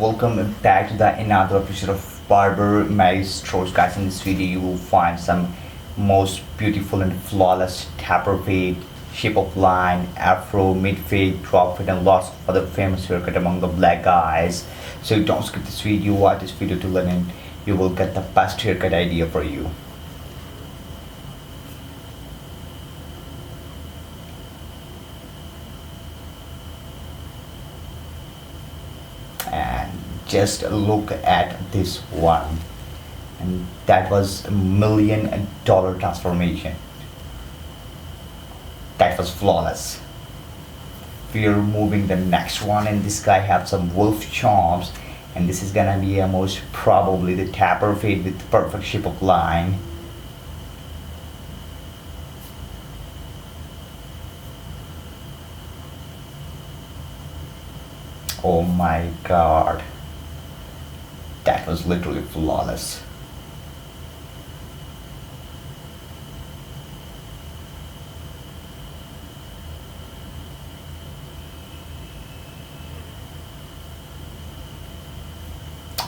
Welcome back to the another episode of Barber Maestros. Guys, in this video you will find some most beautiful and flawless taper fade, shape of line, afro, mid fade, drop fade, and lots of other famous haircut among the black guys. So don't skip this video, watch this video to learn, and you will get the best haircut idea for you. And just look at this one, and that was $1 million transformation. That was flawless. We are moving the next one, and this guy have some wolf chops, and this is gonna be a most probably the taper fade with perfect shape of line. Oh my god, that was literally flawless.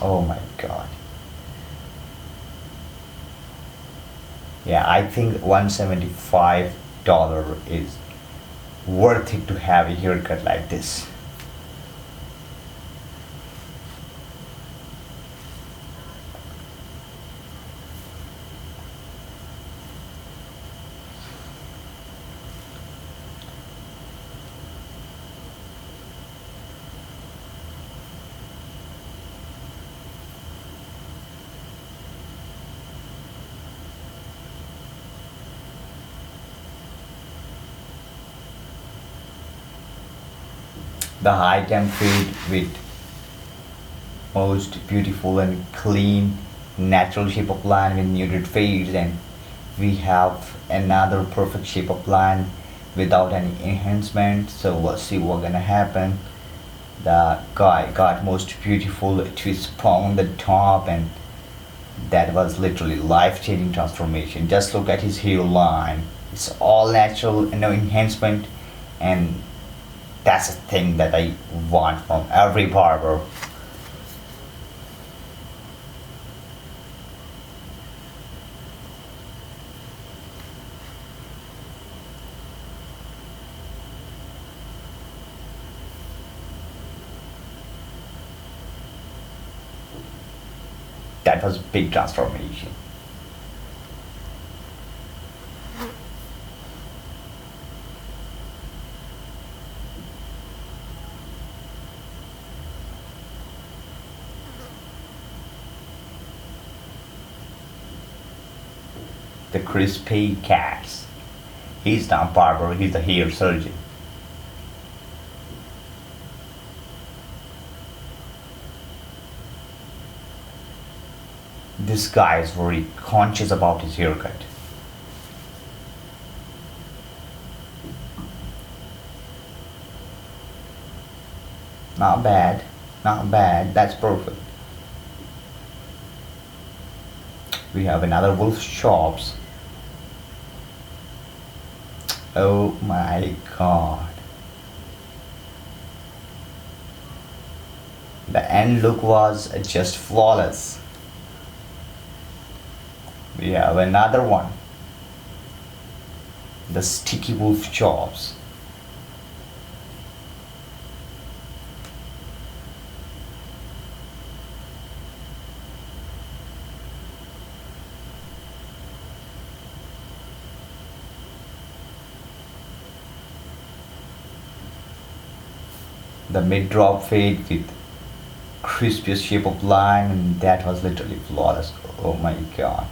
Oh my god. Yeah, I think $175 is worth it to have a haircut like this. The high temp fade with most beautiful and clean natural shape of line with muted fades, and we have another perfect shape of line without any enhancement. So let's see what's gonna happen. The guy got most beautiful twist on the top, and that was literally life-changing transformation. Just look at his hairline. It's all natural, no enhancement, and that's the thing that I want from every barber. That was big transformation. The crispy cats. He's not barber, he's a hair surgeon. This guy is very conscious about his haircut. Not bad, not bad, that's perfect. We have another wolf chops. Oh my god. The end look was just flawless. We have another one. The sticky wolf chops. The mid drop fade with crispiest shape of line, and that was literally flawless. Oh my god.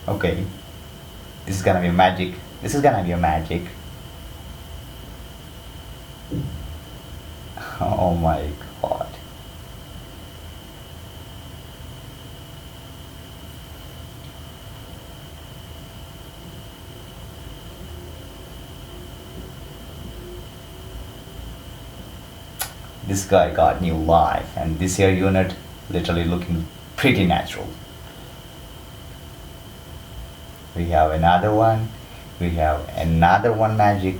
Okay, this is gonna be magic. This is gonna be a magic. Oh my god. This guy got new life, and this hair unit literally looking pretty natural. We have another one. We have another one magic.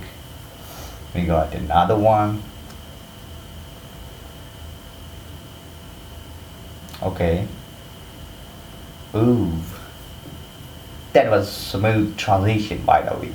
We got another one. Okay. Ooh, that was smooth transition, by the way.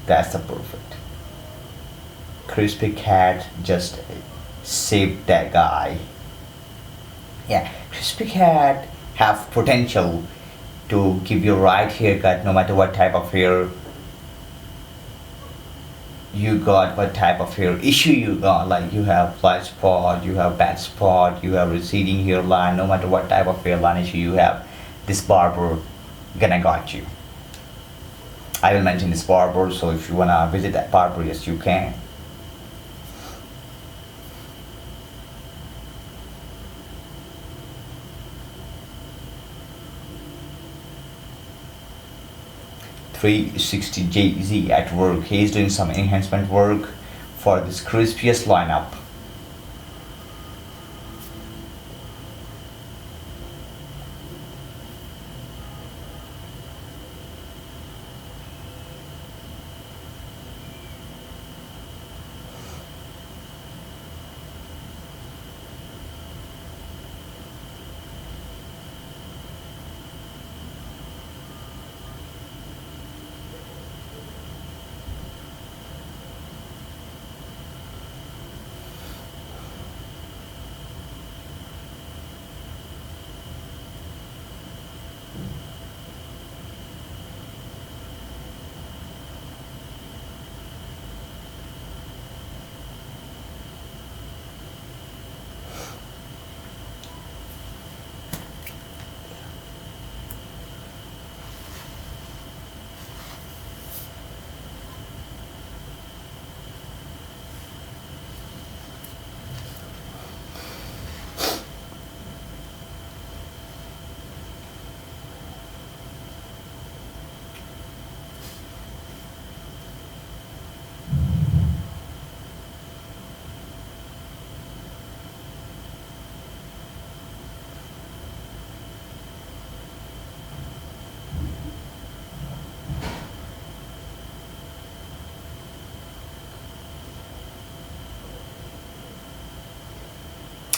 That's the perfect. Crispy Cat just saved that guy. Yeah, Crispy Cat have potential to give you right haircut no matter what type of hair you got, what type of hair issue you got. Like you have flat spot, you have bad spot, you have receding hairline. No matter what type of hairline issue you have, this barber gonna got you. I will mention this barber, so if you wanna visit that barber, yes you can. .360 JZ at work. He's doing some enhancement work for this crispiest lineup.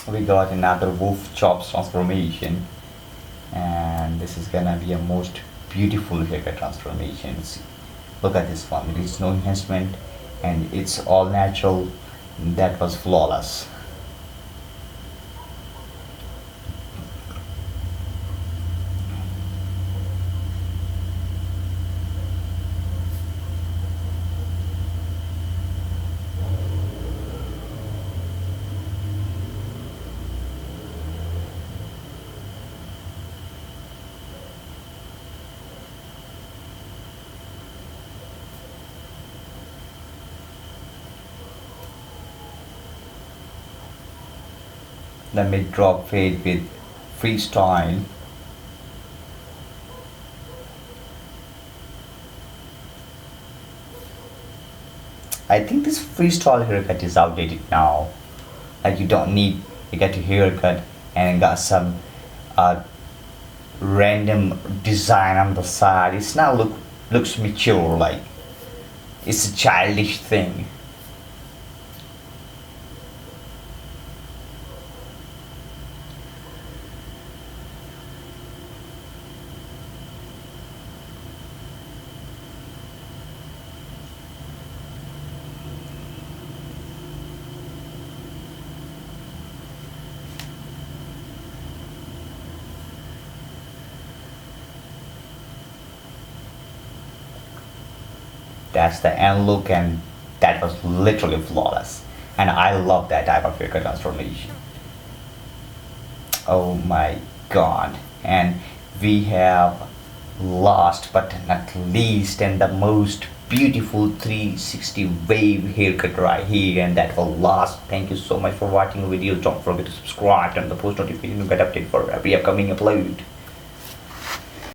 We got another wolf chops transformation, and this is gonna be a most beautiful haircut transformation. See, look at this one. There is no enhancement, and it's all natural. That was flawless. The mid drop fade with freestyle. I think this freestyle haircut is outdated now. Like you don't need to get a haircut and got some uh, random design on the side. It's now looks mature, like it's a childish thing. That's the end look, and that was literally flawless. And I love that type of haircut transformation. Oh my god. And we have last but not least and the most beautiful 360 wave haircut right here, and that will last. Thank you so much for watching the video. Don't forget to subscribe and the post notification to get updated for every upcoming upload.